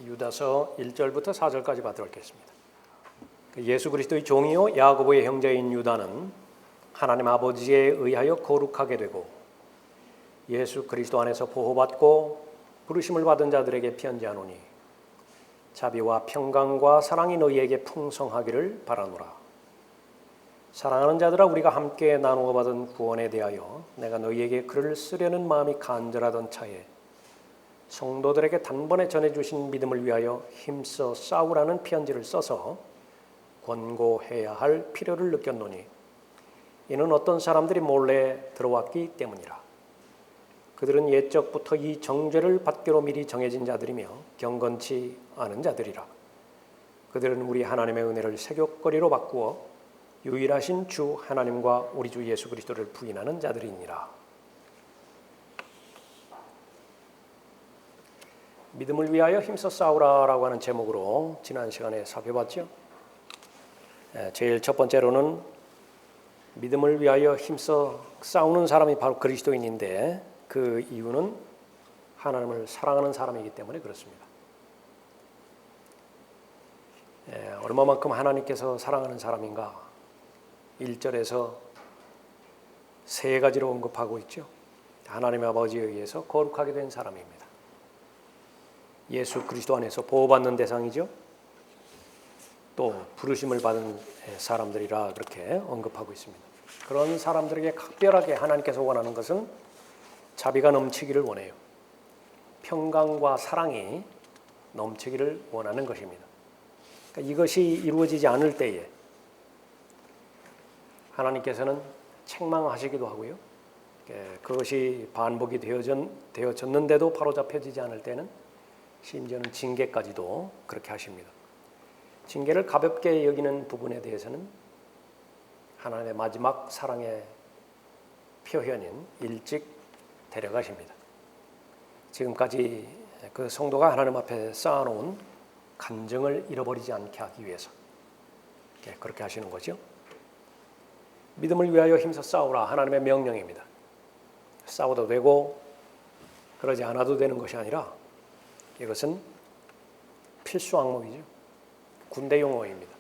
유다서 1절부터 4절까지 받도록 하겠습니다. 예수 그리스도의 종이요 야고보의 형제인 유다는 하나님 아버지에 의하여 거룩하게 되고 예수 그리스도 안에서 보호받고 부르심을 받은 자들에게 편지하노니 자비와 평강과 사랑이 너희에게 풍성하기를 바라노라. 사랑하는 자들아, 우리가 함께 나누어 받은 구원에 대하여 내가 너희에게 글을 쓰려는 마음이 간절하던 차에 성도들에게 단번에 전해주신 믿음을 위하여 힘써 싸우라는 편지를 써서 권고해야 할 필요를 느꼈노니 이는 어떤 사람들이 몰래 들어왔기 때문이라. 그들은 옛적부터 이 정죄를 받기로 미리 정해진 자들이며 경건치 않은 자들이라. 그들은 우리 하나님의 은혜를 세귑거리로 바꾸어 유일하신 주 하나님과 우리 주 예수 그리스도를 부인하는 자들이니라. 믿음을 위하여 힘써 싸우라라고 하는 제목으로 지난 시간에 살펴봤죠. 제일 첫 번째로는 믿음을 위하여 힘써 싸우는 사람이 바로 그리스도인인데 그 이유는 하나님을 사랑하는 사람이기 때문에 그렇습니다. 얼마만큼 하나님께서 사랑하는 사람인가? 1절에서 세 가지로 언급하고 있죠. 하나님의 아버지에 의해서 거룩하게 된 사람입니다. 예수 그리스도 안에서 보호받는 대상이죠. 또 부르심을 받은 사람들이라 그렇게 언급하고 있습니다. 그런 사람들에게 각별하게 하나님께서 원하는 것은 자비가 넘치기를 원해요. 평강과 사랑이 넘치기를 원하는 것입니다. 그러니까 이것이 이루어지지 않을 때에 하나님께서는 책망하시기도 하고요. 그것이 반복이 되어졌는데도 바로잡혀지지 않을 때는 심지어는 징계까지도 그렇게 하십니다. 징계를 가볍게 여기는 부분에 대해서는 하나님의 마지막 사랑의 표현인 일찍 데려가십니다. 지금까지 그 성도가 하나님 앞에 쌓아놓은 간증을 잃어버리지 않게 하기 위해서 그렇게 하시는 거죠. 믿음을 위하여 힘써 싸우라, 하나님의 명령입니다. 싸워도 되고 그러지 않아도 되는 것이 아니라 이것은 필수 항목이죠. 군대 용어입니다.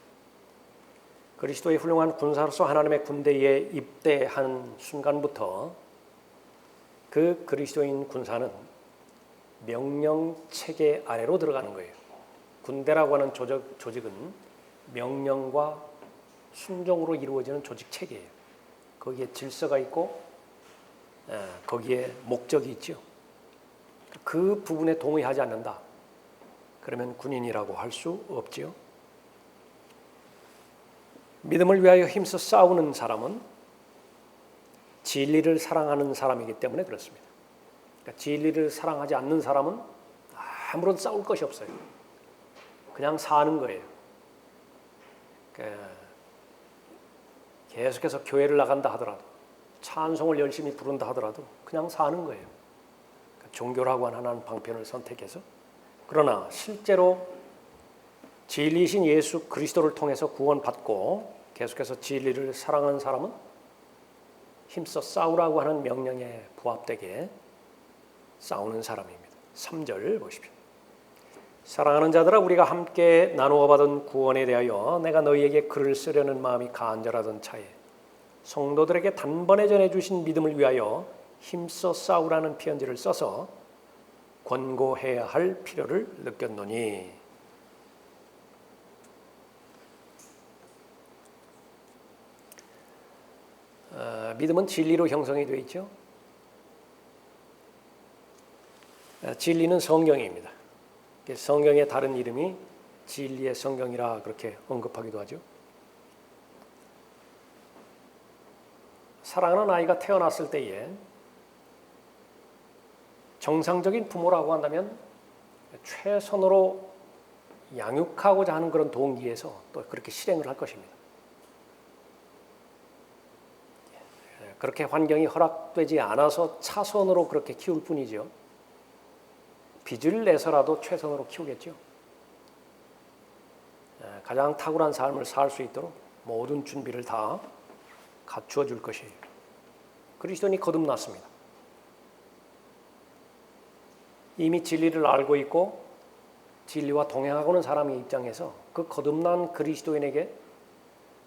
그리스도의 훌륭한 군사로서 하나님의 군대에 입대한 순간부터 그 그리스도인 군사는 명령 체계 아래로 들어가는 거예요. 군대라고 하는 조직은 명령과 순종으로 이루어지는 조직 체계예요. 거기에 질서가 있고 거기에 목적이 있죠. 그 부분에 동의하지 않는다. 그러면 군인이라고 할 수 없지요. 믿음을 위하여 힘써 싸우는 사람은 진리를 사랑하는 사람이기 때문에 그렇습니다. 그러니까 진리를 사랑하지 않는 사람은 아무런 싸울 것이 없어요. 그냥 사는 거예요. 계속해서 교회를 나간다 하더라도 찬송을 열심히 부른다 하더라도 그냥 사는 거예요. 종교라고 하는 방편을 선택해서. 그러나 실제로 진리이신 예수 그리스도를 통해서 구원받고 계속해서 진리를 사랑하는 사람은 힘써 싸우라고 하는 명령에 부합되게 싸우는 사람입니다. 3절 보십시오. 사랑하는 자들아, 우리가 함께 나누어 받은 구원에 대하여 내가 너희에게 글을 쓰려는 마음이 간절하던 차에 성도들에게 단번에 전해주신 믿음을 위하여 힘써 싸우라는 편지를 써서 권고해야 할 필요를 느꼈노니. 믿음은 진리로 형성이 되어 있죠. 진리는 성경입니다. 성경의 다른 이름이 진리의 성경이라 그렇게 언급하기도 하죠. 사랑하는 아이가 태어났을 때에 정상적인 부모라고 한다면 최선으로 양육하고자 하는 그런 동기에서 또 그렇게 실행을 할 것입니다. 그렇게 환경이 허락되지 않아서 차선으로 그렇게 키울 뿐이죠. 빚을 내서라도 최선으로 키우겠죠. 가장 탁월한 삶을 살 수 있도록 모든 준비를 다 갖추어 줄 것이에요. 그리스도인이 거듭났습니다. 이미 진리를 알고 있고 진리와 동행하고는 사람의 입장에서 그 거듭난 그리스도인에게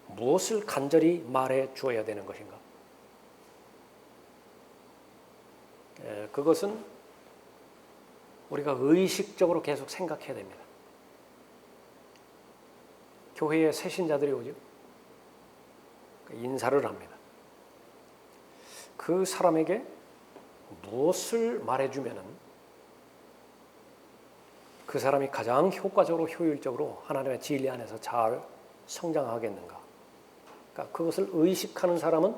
무엇을 간절히 말해 주어야 되는 것인가? 그것은 우리가 의식적으로 계속 생각해야 됩니다. 교회에 새 신자들이 오죠. 인사를 합니다. 그 사람에게 무엇을 말해주면은 그 사람이 가장 효과적으로 효율적으로 하나님의 진리 안에서 잘 성장하겠는가? 그러니까 그것을 의식하는 사람은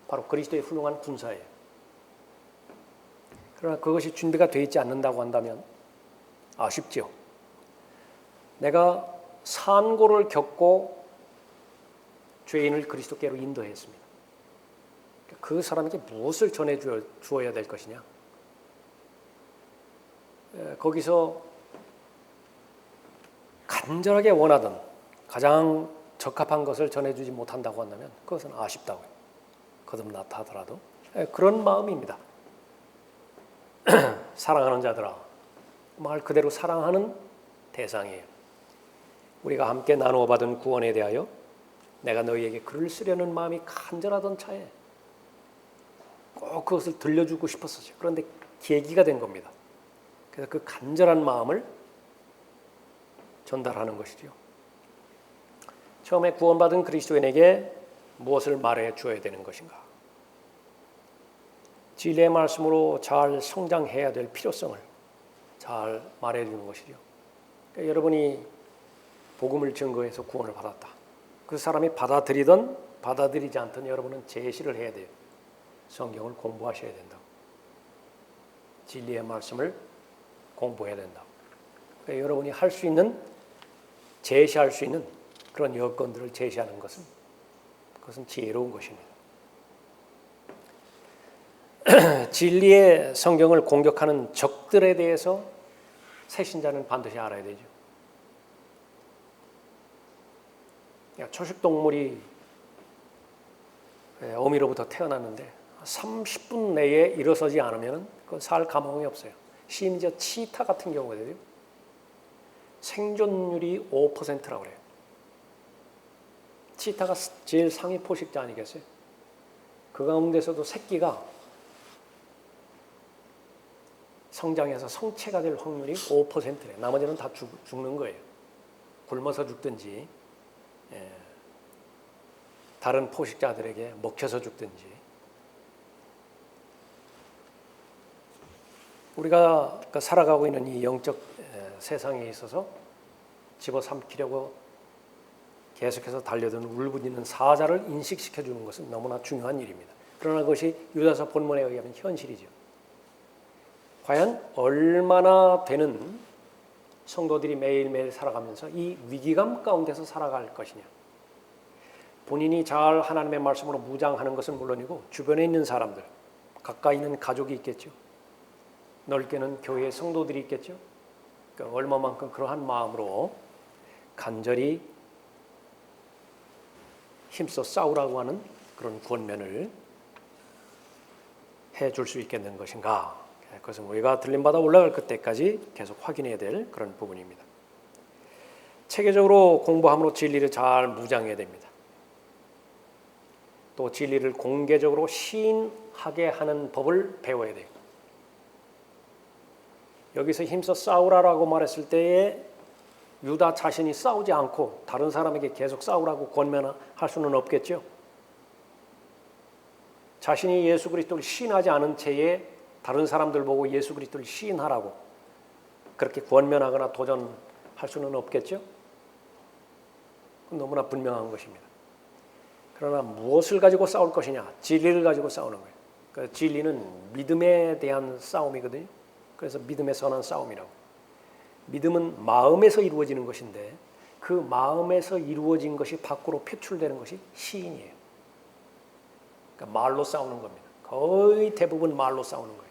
바로 그리스도의 훌륭한 군사예요. 그러나 그것이 준비가 되어 있지 않는다고 한다면 아쉽죠. 내가 산고를 겪고 죄인을 그리스도께로 인도했습니다. 그 사람에게 무엇을 전해 주어야 될 것이냐? 거기서 간절하게 원하던 가장 적합한 것을 전해주지 못한다고 한다면 그것은 아쉽다고요. 거듭났다 하더라도 그런 마음입니다. 사랑하는 자들아, 말 그대로 사랑하는 대상이에요. 우리가 함께 나누어 받은 구원에 대하여 내가 너희에게 글을 쓰려는 마음이 간절하던 차에 꼭 그것을 들려주고 싶었었죠. 그런데 계기가 된 겁니다. 그래서 그 간절한 마음을 전달하는 것이죠. 처음에 구원받은 그리스도인에게 무엇을 말해 주어야 되는 것인가? 진리의 말씀으로 잘 성장해야 될 필요성을 잘 말해 주는 것이죠. 그러니까 여러분이 복음을 증거해서 구원을 받았다. 그 사람이 받아들이든 받아들이지 않든 여러분은 제시를 해야 돼요. 성경을 공부하셔야 된다고. 진리의 말씀을 공부해야 된다고. 그러니까 여러분이 할 수 있는, 제시할 수 있는 그런 여건들을 제시하는 그것은 지혜로운 것입니다. 진리의 성경을 공격하는 적들에 대해서 새신자는 반드시 알아야 되죠. 초식동물이 어미로부터 태어났는데 30분 내에 일어서지 않으면 그건 살 가망이 없어요. 심지어 치타 같은 경우에도 생존율이 5%라고 그래요. 치타가 제일 상위 포식자 아니겠어요? 그 가운데서도 새끼가 성장해서 성체가 될 확률이 5%래요. 나머지는 다 죽는 거예요. 굶어서 죽든지 다른 포식자들에게 먹혀서 죽든지. 우리가 살아가고 있는 이 영적 세상에 있어서 집어삼키려고 계속해서 달려드는 울부짖는 사자를 인식시켜주는 것은 너무나 중요한 일입니다. 그러나 그것이 유다서 본문에 의하면 현실이죠. 과연 얼마나 되는 성도들이 매일매일 살아가면서 이 위기감 가운데서 살아갈 것이냐. 본인이 잘 하나님의 말씀으로 무장하는 것은 물론이고 주변에 있는 사람들, 가까이 있는 가족이 있겠죠. 넓게는 교회의 성도들이 있겠죠. 그러니까 얼마만큼 그러한 마음으로 간절히 힘써 싸우라고 하는 그런 권면을 해줄 수 있겠는 것인가. 그것은 우리가 들림받아 올라갈 그때까지 계속 확인해야 될 그런 부분입니다. 체계적으로 공부함으로 진리를 잘 무장해야 됩니다. 또 진리를 공개적으로 시인하게 하는 법을 배워야 돼요. 여기서 힘써 싸우라라고 말했을 때에 유다 자신이 싸우지 않고 다른 사람에게 계속 싸우라고 권면할 수는 없겠죠. 자신이 예수 그리스도를 시인하지 않은 채에 다른 사람들 보고 예수 그리스도를 시인하라고 그렇게 권면하거나 도전할 수는 없겠죠. 그건 너무나 분명한 것입니다. 그러나 무엇을 가지고 싸울 것이냐? 진리를 가지고 싸우는 거예요. 그 진리는 믿음에 대한 싸움이거든요. 그래서 믿음에 선한 싸움이라고. 믿음은 마음에서 이루어지는 것인데 그 마음에서 이루어진 것이 밖으로 표출되는 것이 시인이에요. 그러니까 말로 싸우는 겁니다. 거의 대부분 말로 싸우는 거예요.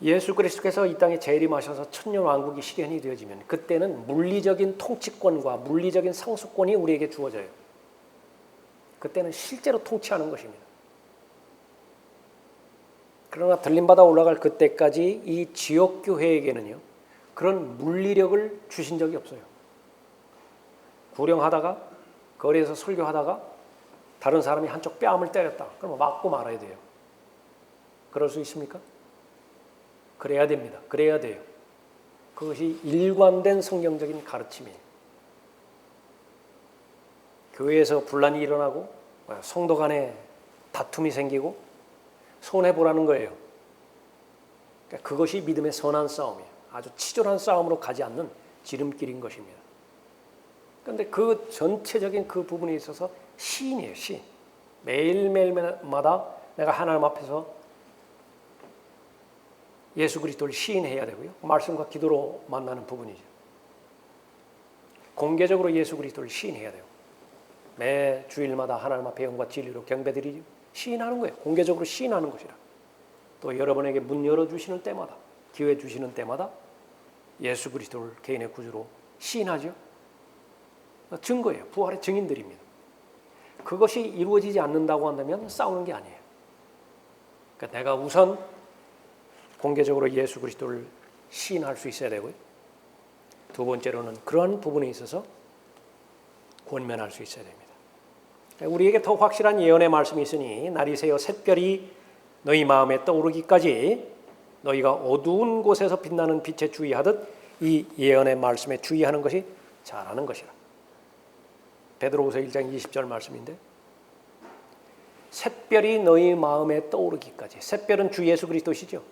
예수 그리스도께서 이 땅에 재림하셔서 천년왕국이 실현이 되어지면 그때는 물리적인 통치권과 물리적인 상수권이 우리에게 주어져요. 그때는 실제로 통치하는 것입니다. 그러나 들림받아 올라갈 그때까지 이 지역교회에게는요, 그런 물리력을 주신 적이 없어요. 구령하다가 거리에서 설교하다가 다른 사람이 한쪽 뺨을 때렸다. 그러면 맞고 말아야 돼요. 그럴 수 있습니까? 그래야 됩니다. 그래야 돼요. 그것이 일관된 성경적인 가르침이에요. 교회에서 분란이 일어나고 성도 간에 다툼이 생기고 손해보라는 거예요. 그러니까 그것이 믿음의 선한 싸움이에요. 아주 치졸한 싸움으로 가지 않는 지름길인 것입니다. 그런데 그 전체적인 그 부분에 있어서 시인이에요. 시인. 매일매일마다 내가 하나님 앞에서 예수 그리스도를 시인해야 되고요. 말씀과 기도로 만나는 부분이죠. 공개적으로 예수 그리스도를 시인해야 돼요. 매 주일마다 하나님 앞에 영과 진리로 경배드리죠. 시인하는 거예요. 공개적으로 시인하는 것이라. 또 여러분에게 문 열어주시는 때마다, 기회 주시는 때마다 예수 그리스도를 개인의 구주로 시인하죠. 증거예요. 부활의 증인들입니다. 그것이 이루어지지 않는다고 한다면 싸우는 게 아니에요. 그러니까 내가 우선 공개적으로 예수 그리스도를 시인할 수 있어야 되고요. 두 번째로는 그러한 부분에 있어서 권면할 수 있어야 됩니다. 우리에게 더 확실한 예언의 말씀이 있으니 날이 새어 샛별이 너희 마음에 떠오르기까지 너희가 어두운 곳에서 빛나는 빛에 주의하듯 이 예언의 말씀에 주의하는 것이 잘하는 것이라. 베드로후서 1장 20절 말씀인데 샛별이 너희 마음에 떠오르기까지. 샛별은 주 예수 그리스도시죠.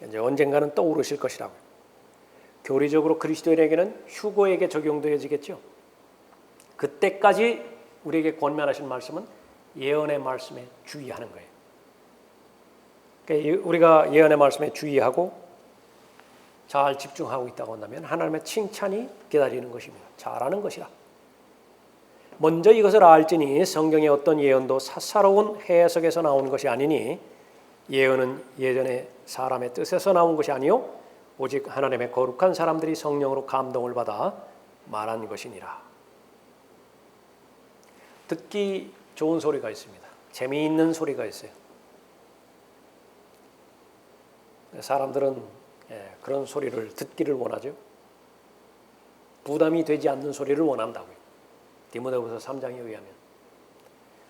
이제 언젠가는 떠오르실 것이라고요. 교리적으로 그리스도인에게는 휴거에게 적용되어지겠죠. 그때까지 우리에게 권면하신 말씀은 예언의 말씀에 주의하는 거예요. 그러니까 우리가 예언의 말씀에 주의하고 잘 집중하고 있다고 한다면 하나님의 칭찬이 기다리는 것입니다. 잘하는 것이라. 먼저 이것을 알지니 성경의 어떤 예언도 사사로운 해석에서 나오는 것이 아니니 예언은 예전에 사람의 뜻에서 나온 것이 아니요 오직 하나님의 거룩한 사람들이 성령으로 감동을 받아 말한 것이니라. 듣기 좋은 소리가 있습니다. 재미있는 소리가 있어요. 사람들은 그런 소리를 듣기를 원하죠. 부담이 되지 않는 소리를 원한다고요. 디모데후서 3장에 의하면.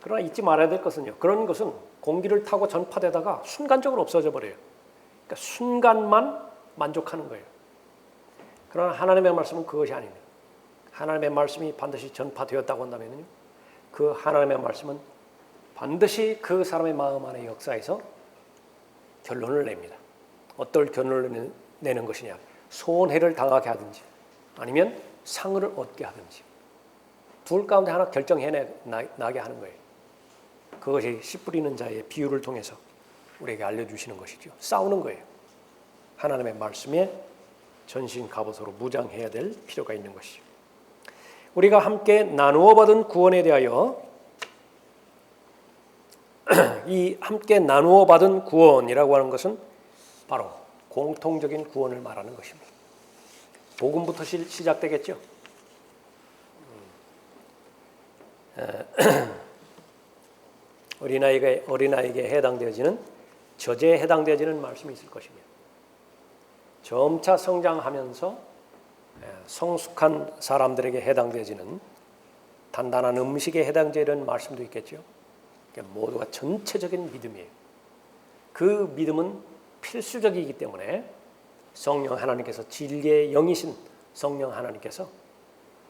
그러나 잊지 말아야 될 것은요. 그런 것은 공기를 타고 전파되다가 순간적으로 없어져 버려요. 그러니까 순간만 만족하는 거예요. 그러나 하나님의 말씀은 그것이 아닙니다. 하나님의 말씀이 반드시 전파되었다고 한다면요. 그 하나님의 말씀은 반드시 그 사람의 마음 안의 역사에서 결론을 냅니다. 어떨 결론을 내는 것이냐. 손해를 당하게 하든지 아니면 상을 얻게 하든지 둘 가운데 하나 결정해나게 하는 거예요. 그것이 씨 뿌리는 자의 비유를 통해서 우리에게 알려주시는 것이죠. 싸우는 거예요. 하나님의 말씀에 전신 갑옷으로 무장해야 될 필요가 있는 것이죠. 우리가 함께 나누어 받은 구원에 대하여 이 함께 나누어 받은 구원이라고 하는 것은 바로 공통적인 구원을 말하는 것입니다. 복음부터 시작되겠죠. 어린아이에게 해당되어지는 저제에 해당되어지는 말씀이 있을 것입니다. 점차 성장하면서 성숙한 사람들에게 해당되어지는 단단한 음식에 해당되는 말씀도 있겠죠. 모두가 전체적인 믿음이에요. 그 믿음은 필수적이기 때문에 성령 하나님께서 진리의 영이신 성령 하나님께서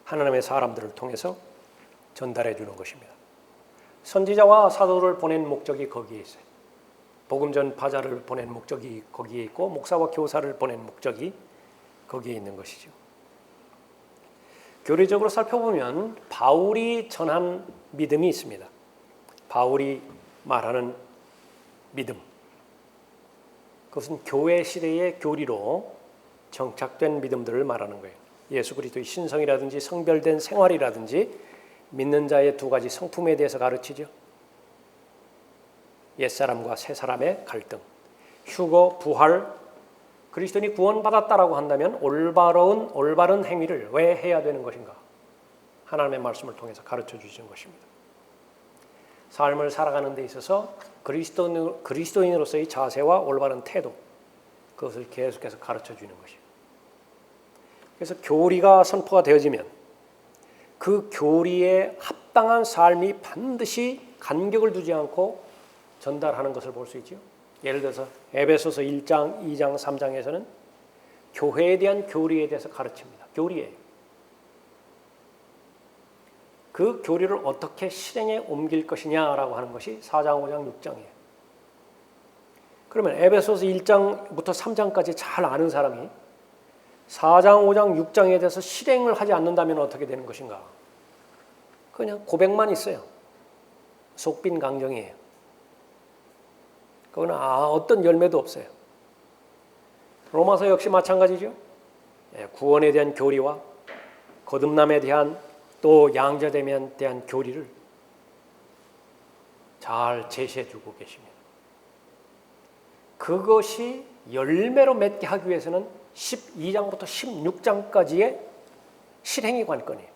하나님의 사람들을 통해서 전달해 주는 것입니다. 선지자와 사도를 보낸 목적이 거기에 있어요. 복음 전파자를 보낸 목적이 거기에 있고 목사와 교사를 보낸 목적이 거기에 있는 것이죠. 교리적으로 살펴보면 바울이 전한 믿음이 있습니다. 바울이 말하는 믿음. 그것은 교회 시대의 교리로 정착된 믿음들을 말하는 거예요. 예수 그리스도의 신성이라든지 성별된 생활이라든지 믿는 자의 두 가지 성품에 대해서 가르치죠. 옛사람과 새사람의 갈등, 휴거, 부활, 그리스도인이 구원받았다라고 한다면 올바른 행위를 왜 해야 되는 것인가? 하나님의 말씀을 통해서 가르쳐 주시는 것입니다. 삶을 살아가는 데 있어서 그리스도인으로서의 자세와 올바른 태도, 그것을 계속해서 가르쳐 주는 것이에요. 그래서 교리가 선포가 되어지면 그 교리에 합당한 삶이 반드시 간격을 두지 않고 전달하는 것을 볼 수 있죠. 예를 들어서 에베소서 1장, 2장, 3장에서는 교회에 대한 교리에 대해서 가르칩니다. 교리예요. 그 교리를 어떻게 실행에 옮길 것이냐라고 하는 것이 4장, 5장, 6장이에요. 그러면 에베소서 1장부터 3장까지 잘 아는 사람이 4장, 5장, 6장에 대해서 실행을 하지 않는다면 어떻게 되는 것인가? 그냥 고백만 있어요. 속빈 강정이에요. 그거는 어떤 열매도 없어요. 로마서 역시 마찬가지죠. 구원에 대한 교리와 거듭남에 대한 또 양자됨에 대한 교리를 잘 제시해주고 계십니다. 그것이 열매로 맺게 하기 위해서는 12장부터 16장까지의 실행이 관건이에요.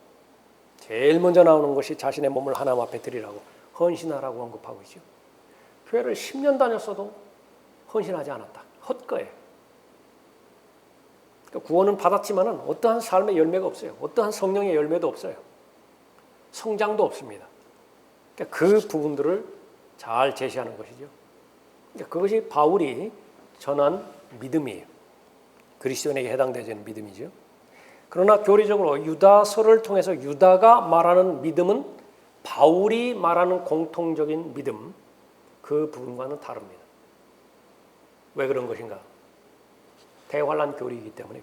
제일 먼저 나오는 것이 자신의 몸을 하나님 앞에 드리라고 헌신하라고 언급하고 있죠. 교회를 10년 다녔어도 헌신하지 않았다. 헛거예요. 그러니까 구원은 받았지만은 어떠한 삶의 열매가 없어요. 어떠한 성령의 열매도 없어요. 성장도 없습니다. 그러니까 그 부분들을 잘 제시하는 것이죠. 그러니까 그것이 바울이 전한 믿음이에요. 그리스도인에게 해당되는 믿음이죠. 그러나 교리적으로 유다서를 통해서 유다가 말하는 믿음은 바울이 말하는 공통적인 믿음, 그 부분과는 다릅니다. 왜 그런 것인가? 대환란 교리이기 때문에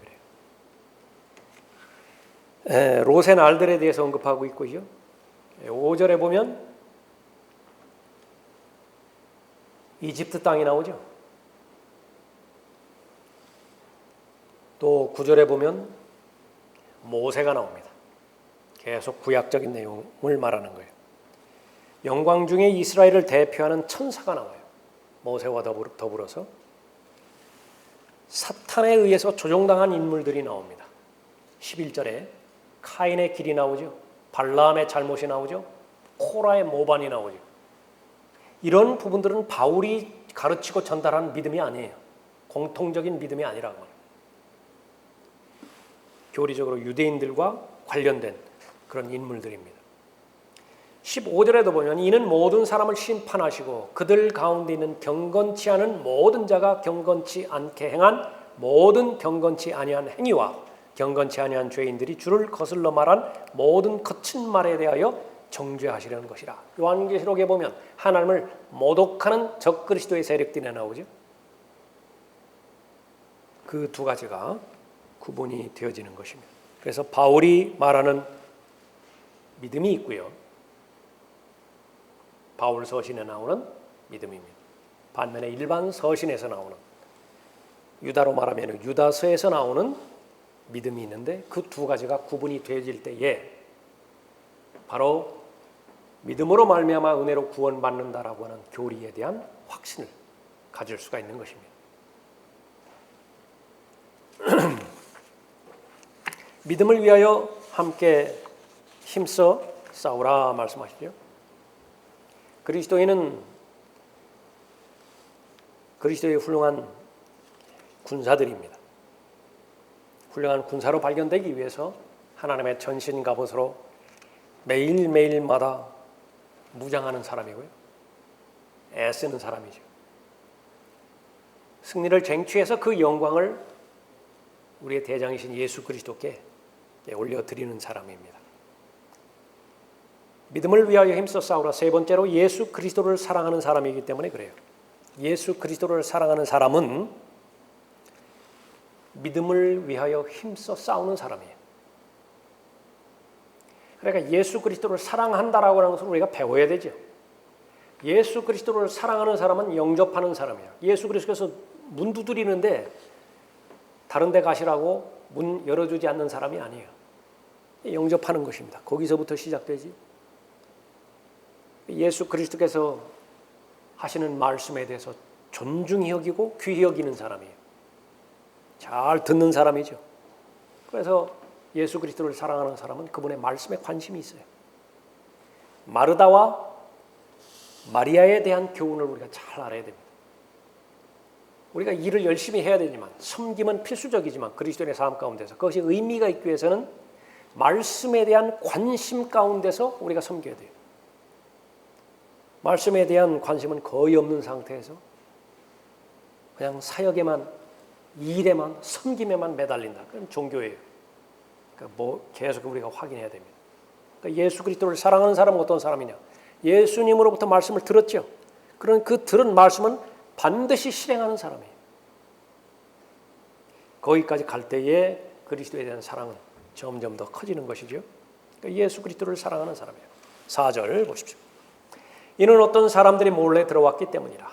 그래요. 로센 알들에 대해서 언급하고 있고요. 5절에 보면 이집트 땅이 나오죠. 또 9절에 보면 모세가 나옵니다. 계속 구약적인 내용을 말하는 거예요. 영광 중에 이스라엘을 대표하는 천사가 나와요. 모세와 더불어서 사탄에 의해서 조종당한 인물들이 나옵니다. 11절에 카인의 길이 나오죠. 발라함의 잘못이 나오죠. 코라의 모반이 나오죠. 이런 부분들은 바울이 가르치고 전달하는 믿음이 아니에요. 공통적인 믿음이 아니라고. 교리적으로 유대인들과 관련된 그런 인물들입니다. 15절에도 보면 이는 모든 사람을 심판하시고 그들 가운데 있는 경건치 않은 모든 자가 경건치 않게 행한 모든 경건치 아니한 행위와 경건치 아니한 죄인들이 주를 거슬러 말한 모든 거친 말에 대하여 정죄하시려는 것이라. 요한계시록에 보면 하나님을 모독하는 적그리스도의 세력들이 나오죠. 그 두 가지가 구분이 되어지는 것입니다. 그래서 바울이 말하는 믿음이 있고요. 바울 서신에 나오는 믿음입니다. 반면에 일반 서신에서 나오는, 유다로 말하면 유다서에서 나오는 믿음이 있는데 그 두 가지가 구분이 되어질 때에 바로 믿음으로 말미암아 은혜로 구원받는다라고 하는 교리에 대한 확신을 가질 수가 있는 것입니다. 믿음을 위하여 함께 힘써 싸우라 말씀하시죠. 그리스도인은 그리스도의 훌륭한 군사들입니다. 훌륭한 군사로 발견되기 위해서 하나님의 전신 갑옷으로 매일매일마다 무장하는 사람이고요. 애쓰는 사람이죠. 승리를 쟁취해서 그 영광을 우리의 대장이신 예수 그리스도께 올려드리는 사람입니다. 믿음을 위하여 힘써 싸우라. 세 번째로 예수 그리스도를 사랑하는 사람이기 때문에 그래요. 예수 그리스도를 사랑하는 사람은 믿음을 위하여 힘써 싸우는 사람이에요. 그러니까 예수 그리스도를 사랑한다라고 하는 것을 우리가 배워야 되죠. 예수 그리스도를 사랑하는 사람은 영접하는 사람이에요. 예수 그리스도께서 문 두드리는데 다른 데 가시라고 문 열어주지 않는 사람이 아니에요. 영접하는 것입니다. 거기서부터 시작되지. 예수 그리스도께서 하시는 말씀에 대해서 존중히 여기고 귀히 여기는 사람이에요. 잘 듣는 사람이죠. 그래서 예수 그리스도를 사랑하는 사람은 그분의 말씀에 관심이 있어요. 마르다와 마리아에 대한 교훈을 우리가 잘 알아야 됩니다. 우리가 일을 열심히 해야 되지만 섬김은 필수적이지만 그리스도인의 삶 가운데서 그것이 의미가 있기 위해서는 말씀에 대한 관심 가운데서 우리가 섬겨야 돼요. 말씀에 대한 관심은 거의 없는 상태에서 그냥 사역에만, 일에만, 섬김에만 매달린다. 그건 종교예요. 그러니까 계속 우리가 확인해야 됩니다. 그러니까 예수 그리스도를 사랑하는 사람은 어떤 사람이냐? 예수님으로부터 말씀을 들었죠. 그런 그 들은 말씀은 반드시 실행하는 사람이에요. 거기까지 갈 때에 그리스도에 대한 사랑은 점점 더 커지는 것이죠. 그러니까 예수 그리스도를 사랑하는 사람이에요. 4절 보십시오. 이는 어떤 사람들이 몰래 들어왔기 때문이라.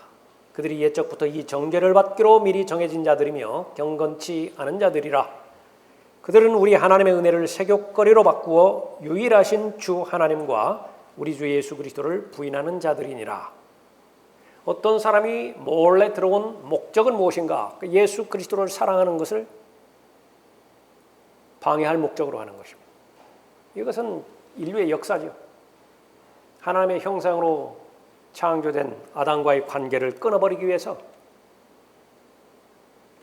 그들이 옛적부터 이 정죄를 받기로 미리 정해진 자들이며 경건치 않은 자들이라. 그들은 우리 하나님의 은혜를 세귑거리로 바꾸어 유일하신 주 하나님과 우리 주 예수 그리스도를 부인하는 자들이니라. 어떤 사람이 몰래 들어온 목적은 무엇인가? 예수 그리스도를 사랑하는 것을 방해할 목적으로 하는 것입니다. 이것은 인류의 역사죠. 하나님의 형상으로 창조된 아담과의 관계를 끊어버리기 위해서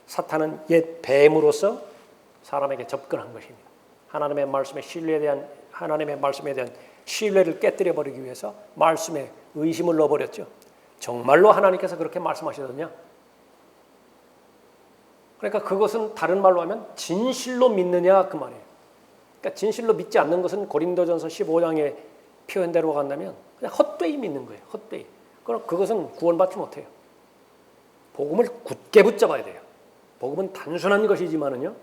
사탄은 옛 뱀으로서 사람에게 접근한 것입니다. 하나님의 말씀에 대한 신뢰를 깨뜨려 버리기 위해서 말씀에 의심을 넣어버렸죠. 정말로 하나님께서 그렇게 말씀하시더냐? 그러니까 그것은 다른 말로 하면 진실로 믿느냐 그 말이에요. 그러니까 진실로 믿지 않는 것은 고린도전서 15장의 표현대로 간다면 그냥 헛되이 믿는 거예요. 헛되이. 그럼 그것은 구원받지 못해요. 복음을 굳게 붙잡아야 돼요. 복음은 단순한 것이지만은요,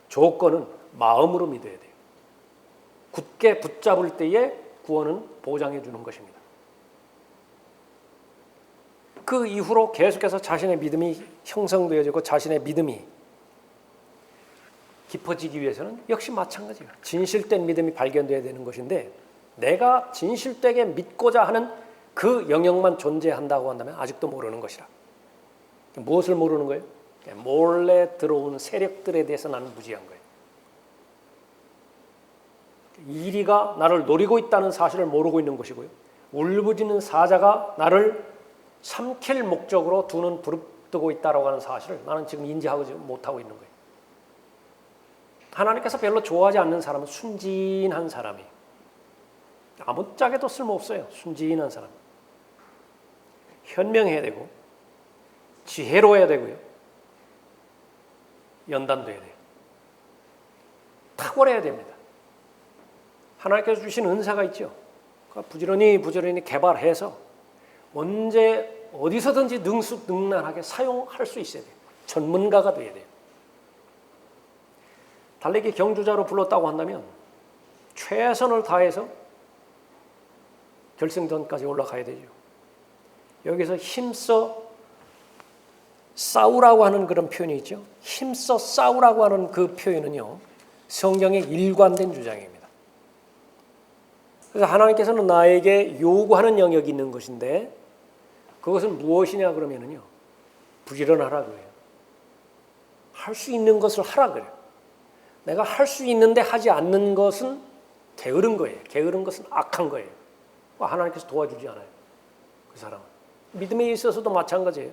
조건은 마음으로 믿어야 돼요. 굳게 붙잡을 때에 구원은 보장해 주는 것입니다. 그 이후로 계속해서 자신의 믿음이 형성되어지고 자신의 믿음이 깊어지기 위해서는 역시 마찬가지예요. 진실된 믿음이 발견되어야 되는 것인데 내가 진실되게 믿고자 하는 그 영역만 존재한다고 한다면 아직도 모르는 것이라. 무엇을 모르는 거예요? 몰래 들어온 세력들에 대해서 나는 무지한 거예요. 이리가 나를 노리고 있다는 사실을 모르고 있는 것이고요. 울부짖는 사자가 나를 삼킬 목적으로 두 눈 부릅뜨고 있다고 하는 사실을 나는 지금 인지하고 못하고 있는 거예요. 하나님께서 별로 좋아하지 않는 사람은 순진한 사람이에요. 아무짝에도 쓸모없어요. 순진한 사람. 현명해야 되고 지혜로워야 되고요. 연단돼야 돼요. 탁월해야 됩니다. 하나님께서 주신 은사가 있죠. 부지런히 개발해서 언제 어디서든지 능수능란하게 사용할 수 있어야 돼요. 전문가가 돼야 돼요. 달리기 경주자로 불렀다고 한다면 최선을 다해서 결승전까지 올라가야 되죠. 여기서 힘써 싸우라고 하는 그런 표현이 있죠. 힘써 싸우라고 하는 그 표현은요, 성경의 일관된 주장입니다. 그래서 하나님께서는 나에게 요구하는 영역이 있는 것인데 그것은 무엇이냐 그러면은요, 부지런하라 그래요. 할 수 있는 것을 하라 그래요. 내가 할 수 있는데 하지 않는 것은 게으른 거예요. 게으른 것은 악한 거예요. 하나님께서 도와주지 않아요. 그 사람은. 믿음에 있어서도 마찬가지예요.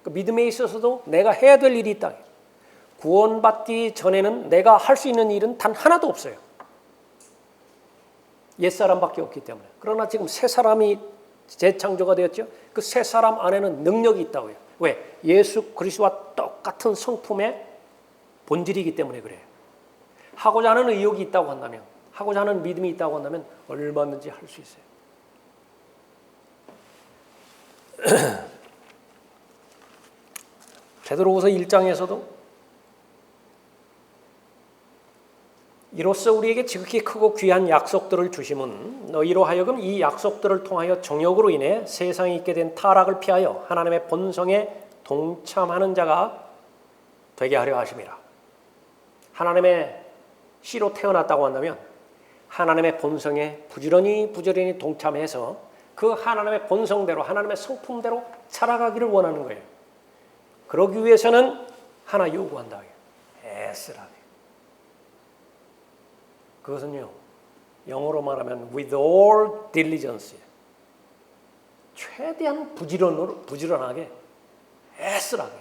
그 믿음에 있어서도 내가 해야 될 일이 있다. 구원받기 전에는 내가 할 수 있는 일은 단 하나도 없어요. 옛사람밖에 없기 때문에. 그러나 지금 새 사람이 재창조가 되었죠. 그 새 사람 안에는 능력이 있다고요. 왜? 예수 그리스도와 똑같은 성품의 본질이기 때문에 그래요. 하고자 하는 의욕이 있다고 한다면, 하고자 하는 믿음이 있다고 한다면 얼마든지 할 수 있어요. 베드로후서 1장에서도 이로써 우리에게 지극히 크고 귀한 약속들을 주심은 너희로 하여금 이 약속들을 통하여 정욕으로 인해 세상에 있게 된 타락을 피하여 하나님의 본성에 동참하는 자가 되게 하려 하심이라. 하나님의 씨로 태어났다고 한다면 하나님의 본성에 부지런히 동참해서 그 하나님의 본성대로, 하나님의 성품대로 살아가기를 원하는 거예요. 그러기 위해서는 하나 요구한다. 애쓰라. 그것은요, 영어로 말하면 with all diligence, 최대한 부지런하게 애쓰라게.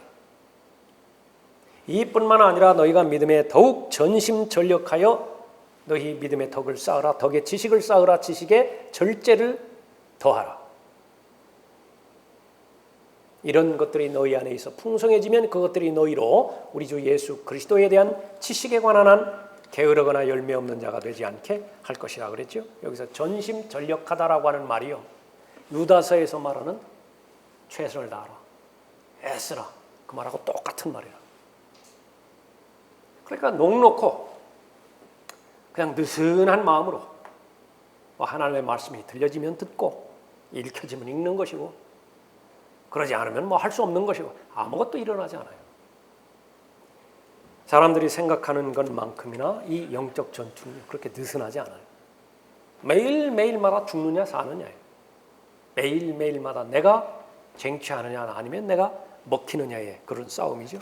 이뿐만 아니라 너희가 믿음에 더욱 전심전력하여 너희 믿음의 덕을 쌓으라. 덕의 지식을 쌓으라. 지식의 절제를 더하라. 이런 것들이 너희 안에 있어 풍성해지면 그것들이 너희로 우리 주 예수 그리스도에 대한 지식에 관한 한 게으르거나 열매 없는 자가 되지 않게 할 것이라 그랬죠. 여기서 전심전력하다라고 하는 말이요, 유다서에서 말하는 최선을 다하라, 애쓰라, 그 말하고 똑같은 말이라. 그러니까 넉넉고 그냥 느슨한 마음으로 하나님의 말씀이 들려지면 듣고 읽혀지면 읽는 것이고, 그러지 않으면 할 수 없는 것이고 아무것도 일어나지 않아요. 사람들이 생각하는 것만큼이나 이 영적 전투는 그렇게 느슨하지 않아요. 매일매일마다 죽느냐 사느냐예요. 매일매일마다 내가 쟁취하느냐 아니면 내가 먹히느냐의 그런 싸움이죠.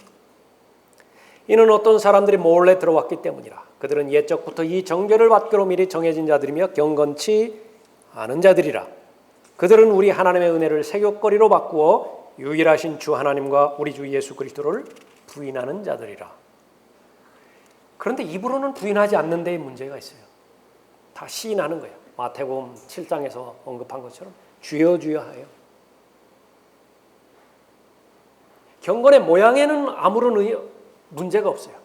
이는 어떤 사람들이 몰래 들어왔기 때문이라. 그들은 옛적부터 이 정죄를 받기로 미리 정해진 자들이며 경건치 않은 자들이라. 그들은 우리 하나님의 은혜를 세귑거리로 바꾸어 유일하신 주 하나님과 우리 주 예수 그리스도를 부인하는 자들이라. 그런데 입으로는 부인하지 않는 데에 문제가 있어요. 다 시인하는 거예요. 마태복음 7장에서 언급한 것처럼 주여 주여 하여. 경건의 모양에는 아무런 문제가 없어요.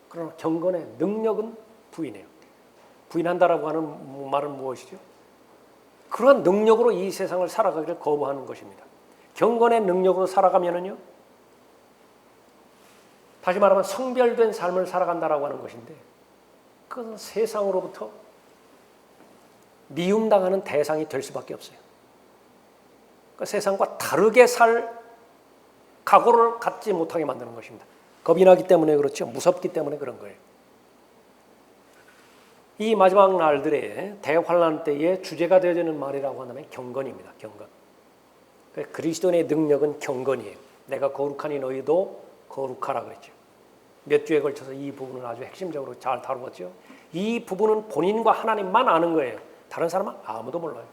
그러나 경건의 능력은 부인해요. 부인한다라고 하는 말은 무엇이죠? 그러한 능력으로 이 세상을 살아가기를 거부하는 것입니다. 경건의 능력으로 살아가면은요, 다시 말하면 성별된 삶을 살아간다라고 하는 것인데, 그것은 세상으로부터 미움당하는 대상이 될 수밖에 없어요. 그러니까 세상과 다르게 살 각오를 갖지 못하게 만드는 것입니다. 겁이 나기 때문에 그렇죠. 무섭기 때문에 그런 거예요. 이 마지막 날들의 대환란 때에 주제가 되어지는 말이라고 한다면 경건입니다. 경건. 그리스도인의 능력은 경건이에요. 내가 거룩하니 너희도 거룩하라 그랬죠. 몇 주에 걸쳐서 이 부분을 아주 핵심적으로 잘 다루었죠. 이 부분은 본인과 하나님만 아는 거예요. 다른 사람은 아무도 몰라요.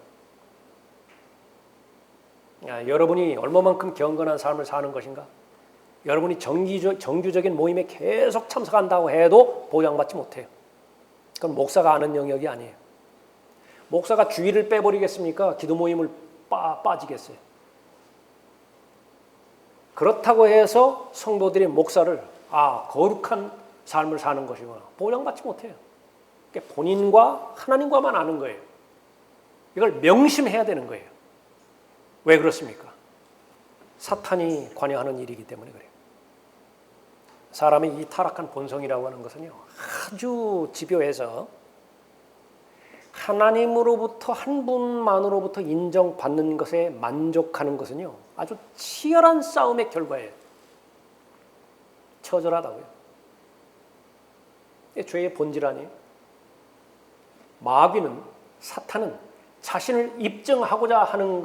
여러분이 얼마만큼 경건한 삶을 사는 것인가? 여러분이 정규적인 모임에 계속 참석한다고 해도 보장받지 못해요. 그건 목사가 아는 영역이 아니에요. 목사가 주일을 빼버리겠습니까? 기도 모임을 빠지겠어요. 그렇다고 해서 성도들이 목사를 거룩한 삶을 사는 것이구나 보장받지 못해요. 그러니까 본인과 하나님과만 아는 거예요. 이걸 명심해야 되는 거예요. 왜 그렇습니까? 사탄이 관여하는 일이기 때문에 그래요. 사람의 이 타락한 본성이라고 하는 것은요, 아주 집요해서 하나님으로부터 한 분만으로부터 인정받는 것에 만족하는 것은요, 아주 치열한 싸움의 결과예요. 처절하다고요. 죄의 본질 아니에요. 마귀는, 사탄은 자신을 입증하고자 하는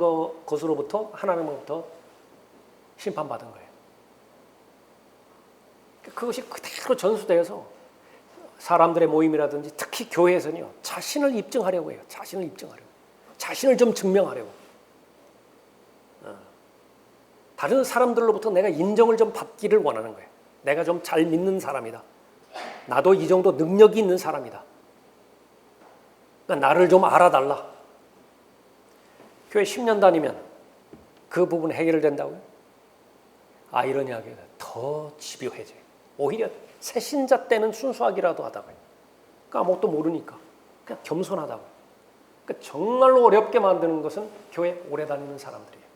것으로부터 하나님으로부터 심판받은 거예요. 그것이 그대로 전수되어서 사람들의 모임이라든지 특히 교회에서는요, 자신을 입증하려고 해요. 자신을 입증하려고. 자신을 좀 증명하려고. 다른 사람들로부터 내가 인정을 좀 받기를 원하는 거예요. 내가 좀 잘 믿는 사람이다. 나도 이 정도 능력이 있는 사람이다. 그러니까 나를 좀 알아달라. 교회 10년 다니면 그 부분 해결된다고요? 아이러니하게 더 집요해져요. 오히려 새신자 때는 순수하기라도 하다고요. 그러니까 아무것도 모르니까 그냥 겸손하다고요. 그러니까 정말로 어렵게 만드는 것은 교회 오래 다니는 사람들이에요.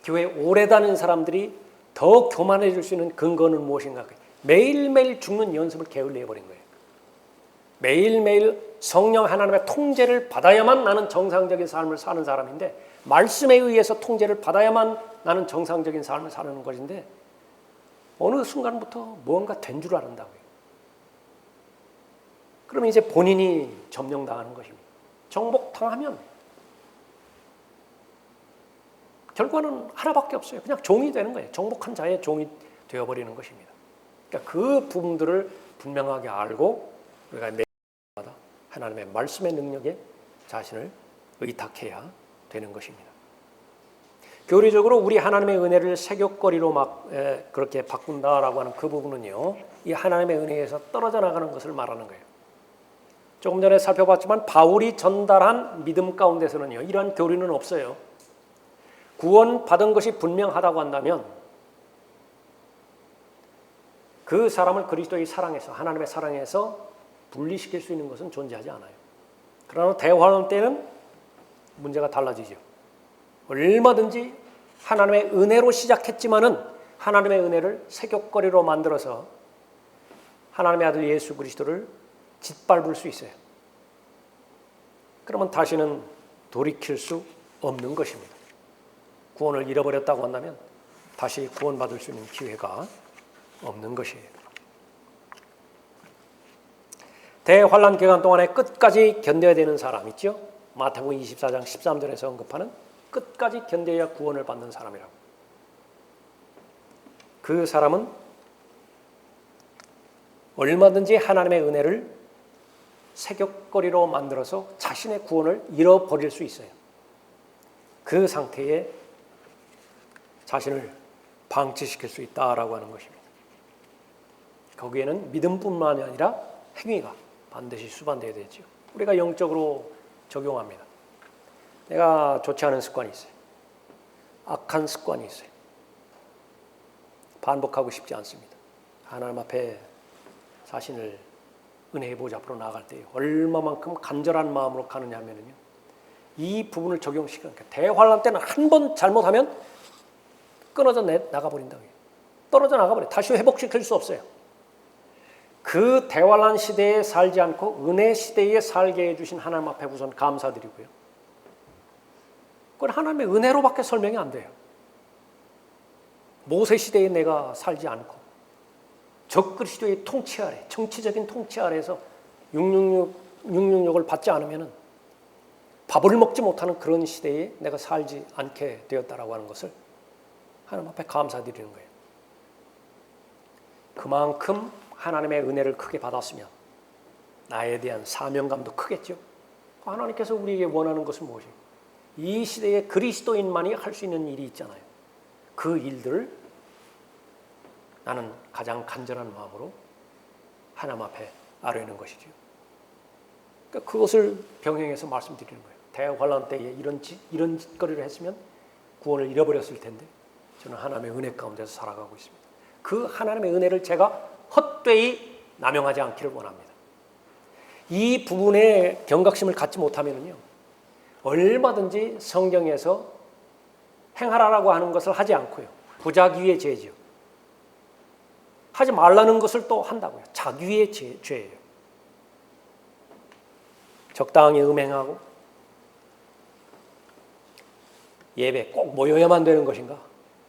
교회 오래 다니는 사람들이 더 교만해질 수 있는 근거는 무엇인가? 매일매일 죽는 연습을 게을리해버린 거예요. 매일매일 성령 하나님의 통제를 받아야만 나는 정상적인 삶을 사는 사람인데, 말씀에 의해서 통제를 받아야만 나는 정상적인 삶을 사는 것인데, 어느 순간부터 무언가 된 줄 아는다고요. 그러면 이제 본인이 점령당하는 것입니다. 정복당하면 결과는 하나밖에 없어요. 그냥 종이 되는 거예요. 정복한 자의 종이 되어버리는 것입니다. 그러니까 그 부분들을 분명하게 알고 우리가 매일마다 하나님의 말씀의 능력에 자신을 의탁해야 되는 것입니다. 교리적으로 우리 하나님의 은혜를 세격거리로 막 그렇게 바꾼다라고 하는 그 부분은요, 이 하나님의 은혜에서 떨어져 나가는 것을 말하는 거예요. 조금 전에 살펴봤지만 바울이 전달한 믿음 가운데서는요, 이러한 교리는 없어요. 구원 받은 것이 분명하다고 한다면 그 사람을 그리스도의 사랑에서, 하나님의 사랑에서 분리시킬 수 있는 것은 존재하지 않아요. 그러나 대환란 때는 문제가 달라지죠. 얼마든지 하나님의 은혜로 시작했지만은 하나님의 은혜를 세격거리로 만들어서 하나님의 아들 예수 그리스도를 짓밟을 수 있어요. 그러면 다시는 돌이킬 수 없는 것입니다. 구원을 잃어버렸다고 한다면 다시 구원받을 수 있는 기회가 없는 것이에요. 대환란 기간 동안에 끝까지 견뎌야 되는 사람 있죠? 마태복음 24장 13절에서 언급하는 끝까지 견뎌야 구원을 받는 사람이라고. 그 사람은 얼마든지 하나님의 은혜를 세격거리로 만들어서 자신의 구원을 잃어버릴 수 있어요. 그 상태에 자신을 방치시킬 수 있다라고 하는 것입니다. 거기에는 믿음뿐만이 아니라 행위가 반드시 수반되어야 되죠. 우리가 영적으로 적용합니다. 내가 좋지 않은 습관이 있어요. 악한 습관이 있어요. 반복하고 싶지 않습니다. 하나님 앞에 자신을 은혜의 보좌 앞으로 나아갈 때 얼마만큼 간절한 마음으로 가느냐 하면요, 이 부분을 적용시키는 거예요. 대환란 때는 한 번 잘못하면 끊어져 나가버린다고요. 떨어져 나가버려요. 다시 회복시킬 수 없어요. 그 대환란 시대에 살지 않고 은혜 시대에 살게 해주신 하나님 앞에 우선 감사드리고요. 그건 하나님의 은혜로밖에 설명이 안 돼요. 모세 시대에 내가 살지 않고 적그리스도의 통치 아래, 정치적인 통치 아래에서 666을 받지 않으면 밥을 먹지 못하는 그런 시대에 내가 살지 않게 되었다라고 하는 것을 하나님 앞에 감사드리는 거예요. 그만큼 하나님의 은혜를 크게 받았으면 나에 대한 사명감도 크겠죠. 하나님께서 우리에게 원하는 것은 무엇이에요? 이 시대에 그리스도인만이 할 수 있는 일이 있잖아요. 그 일들을 나는 가장 간절한 마음으로 하나님 앞에 아뢰는 것이죠. 그러니까 그것을 병행해서 말씀드리는 거예요. 대환란 때에 이런 짓거리를 했으면 구원을 잃어버렸을 텐데 저는 하나님의 은혜 가운데서 살아가고 있습니다. 그 하나님의 은혜를 제가 헛되이 남용하지 않기를 원합니다. 이 부분에 경각심을 갖지 못하면요, 얼마든지 성경에서 행하라라고 하는 것을 하지 않고요, 부작위의 죄죠. 하지 말라는 것을 또 한다고요. 자기의 죄예요. 적당히 음행하고 예배 꼭 모여야만 되는 것인가?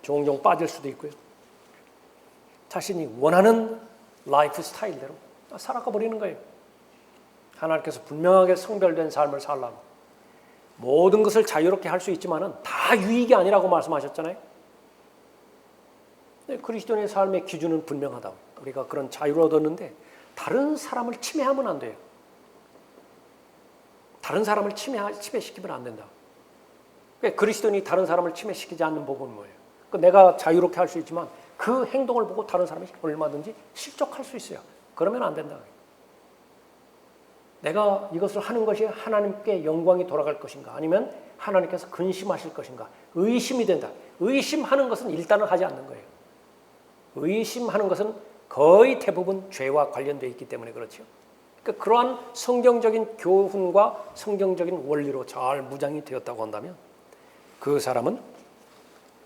종종 빠질 수도 있고요. 자신이 원하는 라이프 스타일대로 살아가 버리는 거예요. 하나님께서 분명하게 성별된 삶을 살라고 모든 것을 자유롭게 할 수 있지만은 다 유익이 아니라고 말씀하셨잖아요. 그리스도인의 삶의 기준은 분명하다고. 우리가 그런 자유를 얻었는데 다른 사람을 침해하면 안 돼요. 다른 사람을 침해시키면 안 된다고. 그리스도인이 다른 사람을 침해시키지 않는 법은 뭐예요? 내가 자유롭게 할 수 있지만 그 행동을 보고 다른 사람이 얼마든지 실족할 수 있어요. 그러면 안 된다. 내가 이것을 하는 것이 하나님께 영광이 돌아갈 것인가, 아니면 하나님께서 근심하실 것인가, 의심이 된다. 의심하는 것은 일단은 하지 않는 거예요. 의심하는 것은 거의 대부분 죄와 관련되어 있기 때문에 그렇죠. 그러니까 그러한 성경적인 교훈과 성경적인 원리로 잘 무장이 되었다고 한다면 그 사람은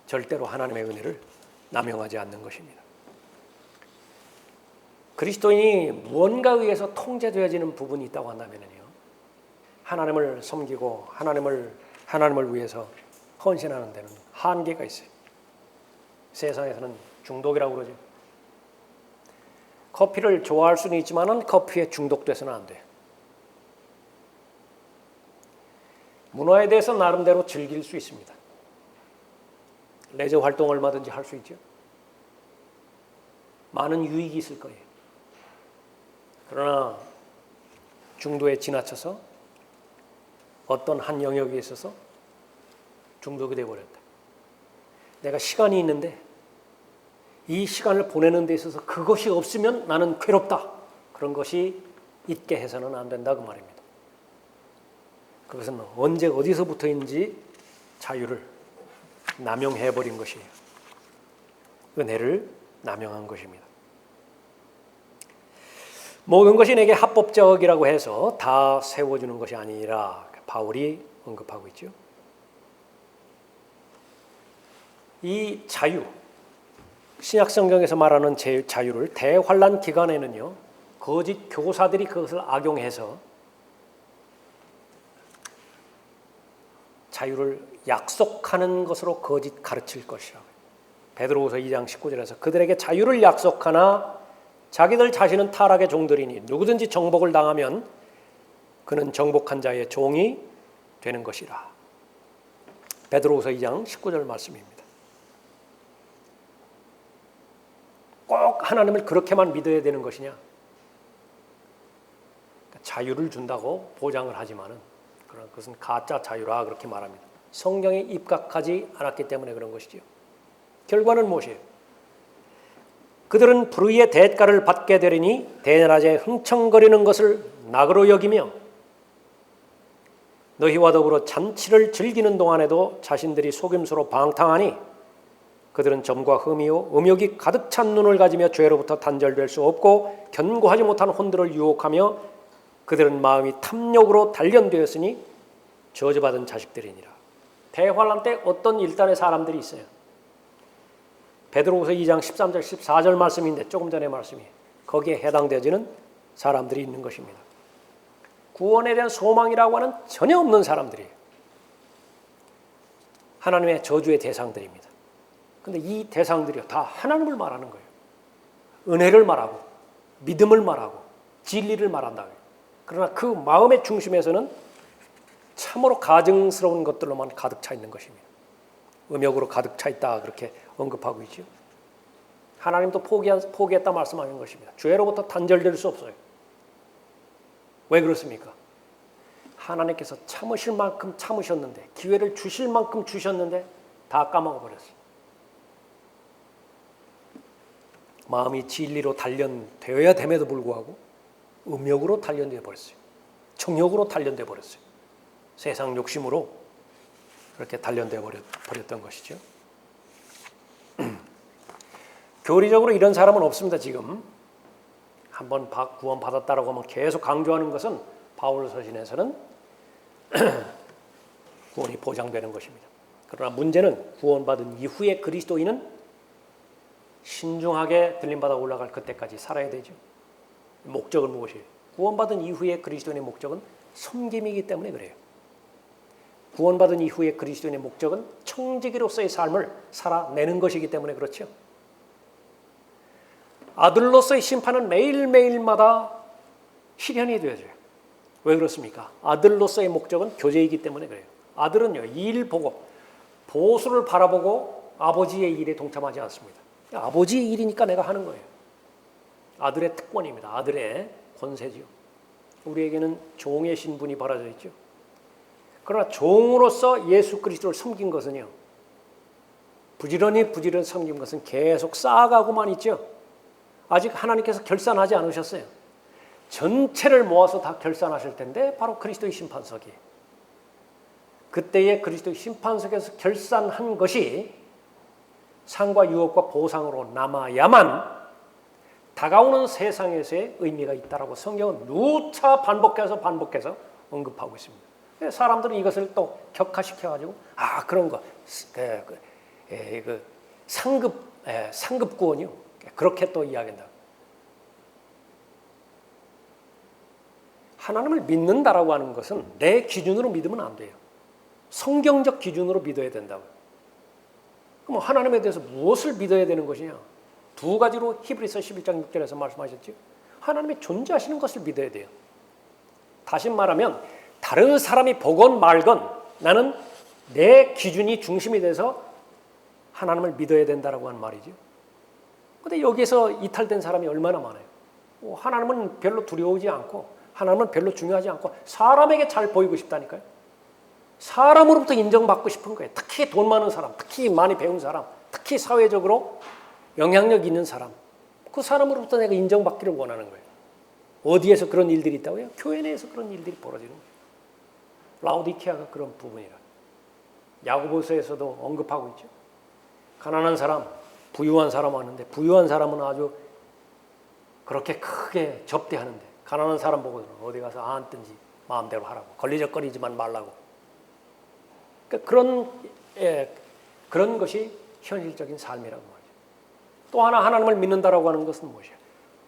절대로 하나님의 은혜를 남용하지 않는 것입니다. 그리스도인이 무언가에 의해서 통제되어지는 부분이 있다고 한다면요, 하나님을 섬기고 하나님을 위해서 헌신하는 데는 한계가 있어요. 세상에서는 중독이라고 그러죠. 커피를 좋아할 수는 있지만은 커피에 중독돼서는 안 돼요. 문화에 대해서 나름대로 즐길 수 있습니다. 레저 활동 얼마든지 할 수 있죠. 많은 유익이 있을 거예요. 그러나 중도에 지나쳐서 어떤 한 영역에 있어서 중독이 되어버렸다. 내가 시간이 있는데 이 시간을 보내는 데 있어서 그것이 없으면 나는 괴롭다. 그런 것이 있게 해서는 안 된다 그 말입니다. 그것은 언제 어디서부터인지 자유를 남용해버린 것이에요. 은혜를 남용한 것입니다. 모든 것이 내게 합법적이라고 해서 다 세워주는 것이 아니라 바울이 언급하고 있죠. 이 자유, 신약성경에서 말하는 자유를 대환란 기간에는요, 거짓 교사들이 그것을 악용해서 자유를 약속하는 것으로 거짓 가르칠 것이라고요. 베드로후서 2장 19절에서 그들에게 자유를 약속하나 자기들 자신은 타락의 종들이니 누구든지 정복을 당하면 그는 정복한 자의 종이 되는 것이라. 베드로후서 2장 19절 말씀입니다. 꼭 하나님을 그렇게만 믿어야 되는 것이냐? 자유를 준다고 보장을 하지만은 그것은 가짜 자유라 그렇게 말합니다. 성경에 입각하지 않았기 때문에 그런 것이지요. 결과는 무엇이에요? 그들은 불의의 대가를 받게 되리니 대낮에 흥청거리는 것을 낙으로 여기며 너희와 더불어 잔치를 즐기는 동안에도 자신들이 속임수로 방탕하니 그들은 점과 흠이요 음욕이 가득 찬 눈을 가지며 죄로부터 단절될 수 없고 견고하지 못한 혼들을 유혹하며 그들은 마음이 탐욕으로 단련되었으니 저주받은 자식들이니라. 대환란 때 어떤 일단의 사람들이 있어요. 베드로후서 2장 13절 14절 말씀인데 조금 전의 말씀이에요. 거기에 해당되지는 사람들이 있는 것입니다. 구원에 대한 소망이라고 하는 전혀 없는 사람들이에요. 하나님의 저주의 대상들입니다. 그런데 이 대상들이 다 하나님을 말하는 거예요. 은혜를 말하고 믿음을 말하고 진리를 말한다. 그러나 그 마음의 중심에서는 참으로 가증스러운 것들로만 가득 차 있는 것입니다. 음욕으로 가득 차 있다 그렇게 언급하고 있죠. 하나님도 포기했다 말씀하는 것입니다. 죄로부터 단절될 수 없어요. 왜 그렇습니까? 하나님께서 참으실 만큼 참으셨는데 기회를 주실 만큼 주셨는데 다 까먹어버렸어요. 마음이 진리로 단련되어야 됨에도 불구하고 음욕으로 단련되어 버렸어요. 정욕으로 단련되어 버렸어요. 세상 욕심으로 그렇게 단련되어 버렸던 것이죠. 교리적으로 이런 사람은 없습니다. 지금 한번 구원 받았다라고 하면 계속 강조하는 것은 바울 서신에서는 구원이 보장되는 것입니다. 그러나 문제는 구원받은 이후에 그리스도인은 신중하게 들림받아 올라갈 그때까지 살아야 되죠. 목적은 무엇이에요? 구원받은 이후에 그리스도인의 목적은 섬김이기 때문에 그래요. 구원받은 이후에 그리스도인의 목적은 청지기로서의 삶을 살아내는 것이기 때문에 그렇죠. 아들로서의 심판은 매일매일마다 실현이 되어져요. 왜 그렇습니까? 아들로서의 목적은 교제이기 때문에 그래요. 아들은요, 일 보고 보수를 바라보고 아버지의 일에 동참하지 않습니다. 아버지의 일이니까 내가 하는 거예요. 아들의 특권입니다. 아들의 권세지요. 우리에게는 종의 신분이 벌어져 있죠. 그러나 종으로서 예수 그리스도를 섬긴 것은요, 부지런히 섬긴 것은 계속 쌓아가고만 있죠. 아직 하나님께서 결산하지 않으셨어요. 전체를 모아서 다 결산하실 텐데 바로 그리스도의 심판석이에요. 그때의 그리스도의 심판석에서 결산한 것이 상과 유업과 보상으로 남아야만 다가오는 세상에서의 의미가 있다라고 성경은 누차 반복해서 언급하고 있습니다. 사람들은 이것을 또 격화시켜가지고 그런 거 상급 구원이요 그렇게 또 이야기한다. 하나님을 믿는다라고 하는 것은 내 기준으로 믿으면 안 돼요. 성경적 기준으로 믿어야 된다고. 그럼 하나님에 대해서 무엇을 믿어야 되는 것이냐? 두 가지로 히브리서 11장 6절에서 말씀하셨죠. 하나님이 존재하시는 것을 믿어야 돼요. 다시 말하면 다른 사람이 보건 말건 나는 내 기준이 중심이 돼서 하나님을 믿어야 된다라고 하는 말이죠. 그런데 여기에서 이탈된 사람이 얼마나 많아요. 하나님은 별로 두려우지 않고 하나님은 별로 중요하지 않고 사람에게 잘 보이고 싶다니까요. 사람으로부터 인정받고 싶은 거예요. 특히 돈 많은 사람, 특히 많이 배운 사람, 특히 사회적으로 영향력 있는 사람. 그 사람으로부터 내가 인정받기를 원하는 거예요. 어디에서 그런 일들이 있다고요? 교회 내에서 그런 일들이 벌어지는 거예요. 라오디케아가 그런 부분이라. 야고보서에서도 언급하고 있죠. 가난한 사람, 부유한 사람 하는데 부유한 사람은 아주 그렇게 크게 접대하는데 가난한 사람 보고는 어디 가서 앉든지 마음대로 하라고, 걸리적거리지만 말라고. 그러니까 그런 것이 현실적인 삶이라고 말이죠. 또 하나 하나님을 믿는다라고 하는 것은 무엇이에요?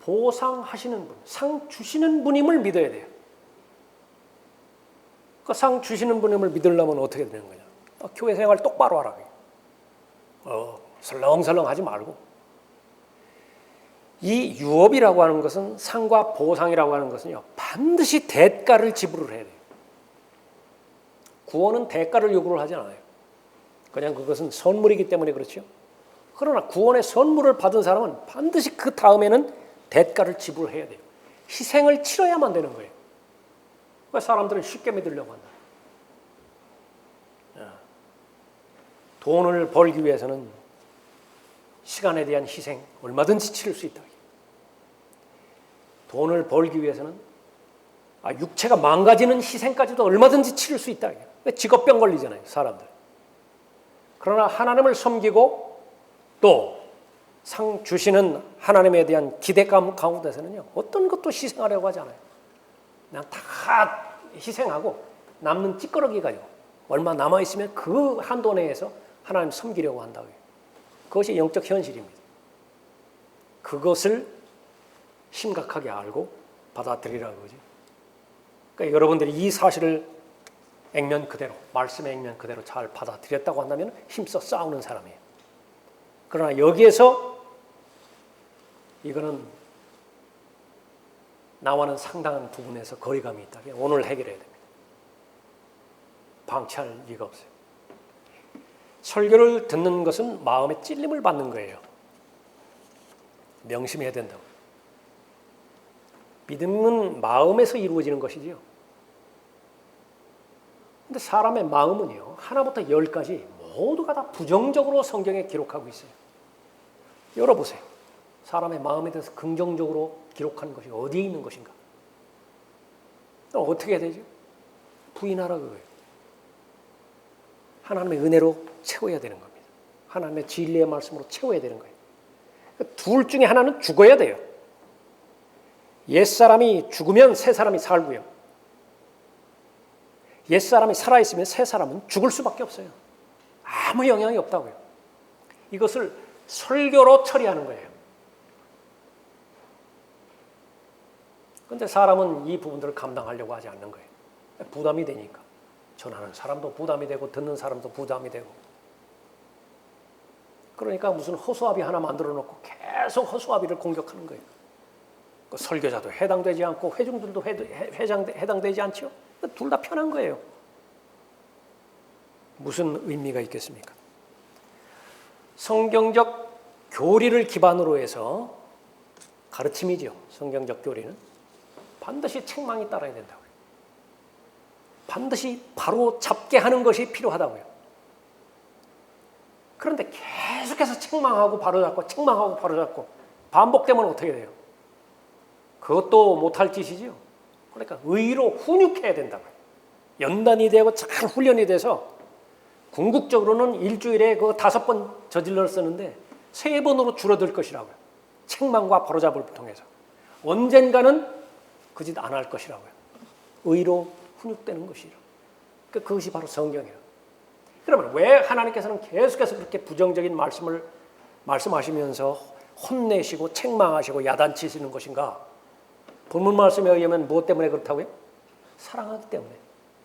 보상하시는 분, 상 주시는 분임을 믿어야 돼요. 그 상 주시는 분임을 믿으려면 어떻게 되는 거냐? 교회 생활 똑바로 하라고. 설렁설렁 하지 말고. 이 유업이라고 하는 것은, 상과 보상이라고 하는 것은요, 반드시 대가를 지불을 해야 돼요. 구원은 대가를 요구를 하지 않아요. 그냥 그것은 선물이기 때문에 그렇죠. 그러나 구원의 선물을 받은 사람은 반드시 그 다음에는 대가를 지불해야 돼요. 희생을 치러야만 되는 거예요. 왜 사람들은 쉽게 믿으려고 한다. 돈을 벌기 위해서는 시간에 대한 희생 얼마든지 치를 수 있다. 돈을 벌기 위해서는 육체가 망가지는 희생까지도 얼마든지 치를 수 있다. 직업병 걸리잖아요, 사람들. 그러나 하나님을 섬기고 또 상 주시는 하나님에 대한 기대감 가운데서는요, 어떤 것도 희생하려고 하지 않아요. 그냥 다 희생하고 남는 찌꺼러기 가지고 얼마 남아있으면 그 한도 내에서 하나님 섬기려고 한다고요. 그것이 영적 현실입니다. 그것을 심각하게 알고 받아들이라고 그러죠. 그러니까 여러분들이 이 사실을 액면 그대로, 말씀의 액면 그대로 잘 받아들였다고 한다면 힘써 싸우는 사람이에요. 그러나 여기에서 이거는 나와는 상당한 부분에서 거리감이 있다. 오늘 해결해야 됩니다. 방치할 리가 없어요. 설교를 듣는 것은 마음의 찔림을 받는 거예요. 명심해야 된다고. 믿음은 마음에서 이루어지는 것이지요. 근데 사람의 마음은요, 하나부터 10까지 모두가 다 부정적으로 성경에 기록하고 있어요. 열어보세요. 사람의 마음에 대해서 긍정적으로 기록하는 것이 어디에 있는 것인가? 어떻게 해야 되죠? 부인하라 그거예요. 하나님의 은혜로 채워야 되는 겁니다. 하나님의 진리의 말씀으로 채워야 되는 거예요. 둘 중에 하나는 죽어야 돼요. 옛사람이 죽으면 새사람이 살고요. 옛사람이 살아있으면 새사람은 죽을 수밖에 없어요. 아무 영향이 없다고요. 이것을 설교로 처리하는 거예요. 그런데 사람은 이 부분들을 감당하려고 하지 않는 거예요. 부담이 되니까. 전하는 사람도 부담이 되고 듣는 사람도 부담이 되고. 그러니까 무슨 허수아비 하나 만들어 놓고 계속 허수아비를 공격하는 거예요. 그 설교자도 해당되지 않고 회중들도 해당되지 않죠. 둘 다 편한 거예요. 무슨 의미가 있겠습니까? 성경적 교리를 기반으로 해서 가르침이죠. 성경적 교리는 반드시 책망이 따라야 된다고요. 반드시 바로 잡게 하는 것이 필요하다고요. 그런데 계속해서 책망하고 바로잡고 책망하고 바로잡고 반복되면 어떻게 돼요? 그것도 못할 짓이죠. 그러니까 의로 훈육해야 된다고요. 연단이 되고 잘 훈련이 돼서 궁극적으로는 일주일에 그 5번 저질렀었는데 3번으로 줄어들 것이라고요. 책망과 바로잡을 통해서. 언젠가는 그 짓 안 할 것이라고요. 의로 훈육되는 것이죠. 그것이 바로 성경이에요. 그러면 왜 하나님께서는 계속해서 그렇게 부정적인 말씀을 말씀하시면서 혼내시고 책망하시고 야단치시는 것인가? 본문 말씀에 의하면 무엇 때문에 그렇다고요? 사랑하기 때문에.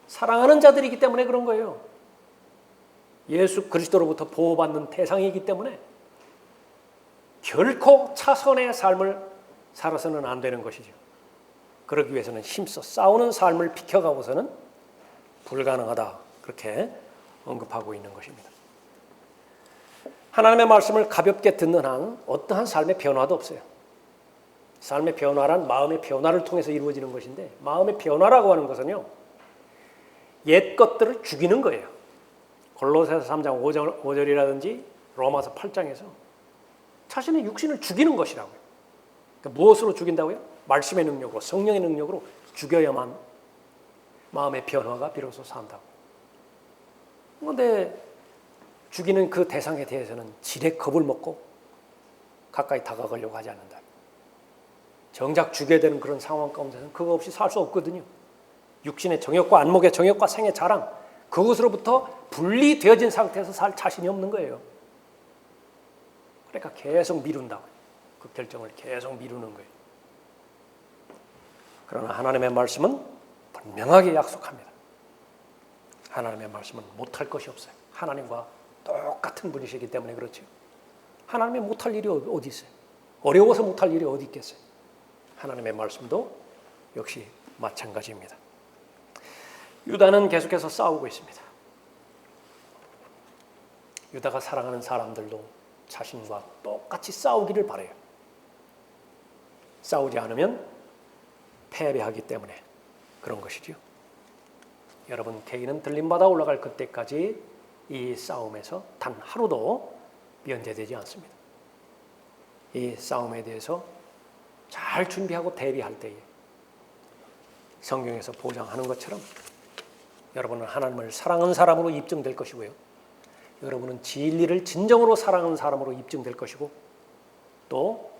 사랑하는 자들이기 때문에 그런 거예요. 예수 그리스도로부터 보호받는 대상이기 때문에 결코 차선의 삶을 살아서는 안 되는 것이죠. 그러기 위해서는 힘써 싸우는 삶을 비켜가고서는 불가능하다. 그렇게 언급하고 있는 것입니다. 하나님의 말씀을 가볍게 듣는 한 어떠한 삶의 변화도 없어요. 삶의 변화란 마음의 변화를 통해서 이루어지는 것인데 마음의 변화라고 하는 것은요. 옛 것들을 죽이는 거예요. 골로새서 3장 5절이라든지 로마서 8장에서 자신의 육신을 죽이는 것이라고요. 그러니까 무엇으로 죽인다고요? 말씀의 능력으로, 성령의 능력으로 죽여야만 마음의 변화가 비로소 산다고. 그런데 죽이는 그 대상에 대해서는 지레 겁을 먹고 가까이 다가가려고 하지 않는다. 정작 죽여야 되는 그런 상황 가운데서는 그거 없이 살 수 없거든요. 육신의 정욕과 안목의 정욕과 생의 자랑, 그것으로부터 분리되어진 상태에서 살 자신이 없는 거예요. 그러니까 계속 미룬다고요. 그 결정을 계속 미루는 거예요. 그러나 하나님의 말씀은 분명하게 약속합니다. 하나님의 말씀은 못할 것이 없어요. 하나님과 똑같은 분이시기 때문에 그렇죠. 하나님이 못할 일이 어디 있어요? 어려워서 못할 일이 어디 있겠어요? 하나님의 말씀도 역시 마찬가지입니다. 유다는 계속해서 싸우고 있습니다. 유다가 사랑하는 사람들도 자신과 똑같이 싸우기를 바라요. 싸우지 않으면 패배하기 때문에 그런 것이죠. 여러분, 개인은 들림받아 올라갈 그때까지 이 싸움에서 단 하루도 면제되지 않습니다. 이 싸움에 대해서 잘 준비하고 대비할 때에 성경에서 보장하는 것처럼 여러분은 하나님을 사랑하는 사람으로 입증될 것이고요. 여러분은 진리를 진정으로 사랑하는 사람으로 입증될 것이고, 또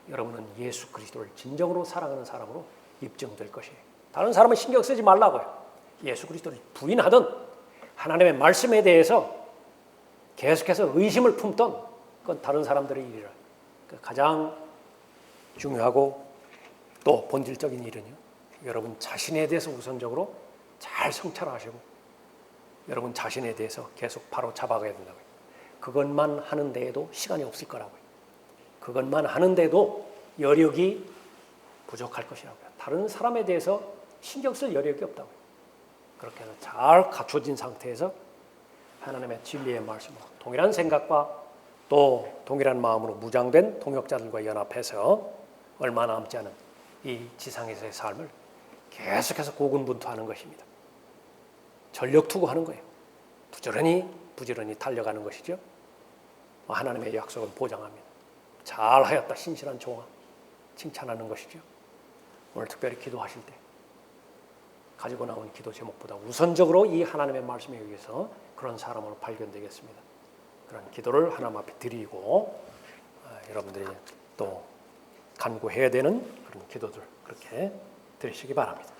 여러분은 예수 그리스도를 진정으로 사랑하는 사람으로 입증될 것이에요. 다른 사람은 신경 쓰지 말라고요. 예수 그리스도를 부인하든 하나님의 말씀에 대해서 계속해서 의심을 품던 그건 다른 사람들의 일이라. 가장 중요하고 또 본질적인 일은요, 여러분 자신에 대해서 우선적으로 잘 성찰하시고 여러분 자신에 대해서 계속 바로 잡아가야 된다고요. 그것만 하는 데에도 시간이 없을 거라고요. 그것만 하는 데도 여력이 부족할 것이라고요. 다른 사람에 대해서 신경 쓸 여력이 없다고요. 그렇게 해서 잘 갖춰진 상태에서 하나님의 진리의 말씀으로 동일한 생각과 또 동일한 마음으로 무장된 동역자들과 연합해서 얼마 남지 않은 이 지상에서의 삶을 계속해서 고군분투하는 것입니다. 전력 투구하는 거예요. 부지런히 달려가는 것이죠. 하나님의 약속은 보장합니다. 잘하였다 신실한 종아, 칭찬하는 것이죠. 오늘 특별히 기도하실 때 가지고 나온 기도 제목보다 우선적으로 이 하나님의 말씀에 의해서 그런 사람으로 발견되겠습니다. 그런 기도를 하나님 앞에 드리고 여러분들이 또 간구해야 되는 그런 기도들 그렇게 드리시기 바랍니다.